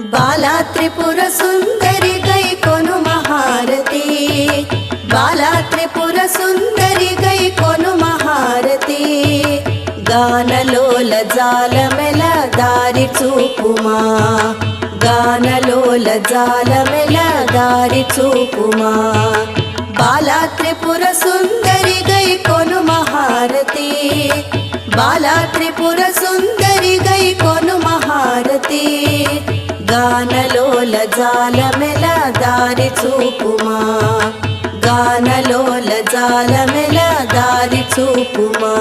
बाला त्रिपुर सुंदरी गई कोनु महारती, बाला त्रिपुर सुंदरी गई कोनु महारती। गानलोल जालमेल दारि चूपुमा, गानलोल जालमेल दारि चूपुमा। बाला त्रिपुर सुंदरी गई कोनु महारती, बाला त्रिपुर सुंदरी गई कोनु महारती। गानलोल जालमेल दारि चूपुमा, गानलोल जालमेल दारि चूपुमा।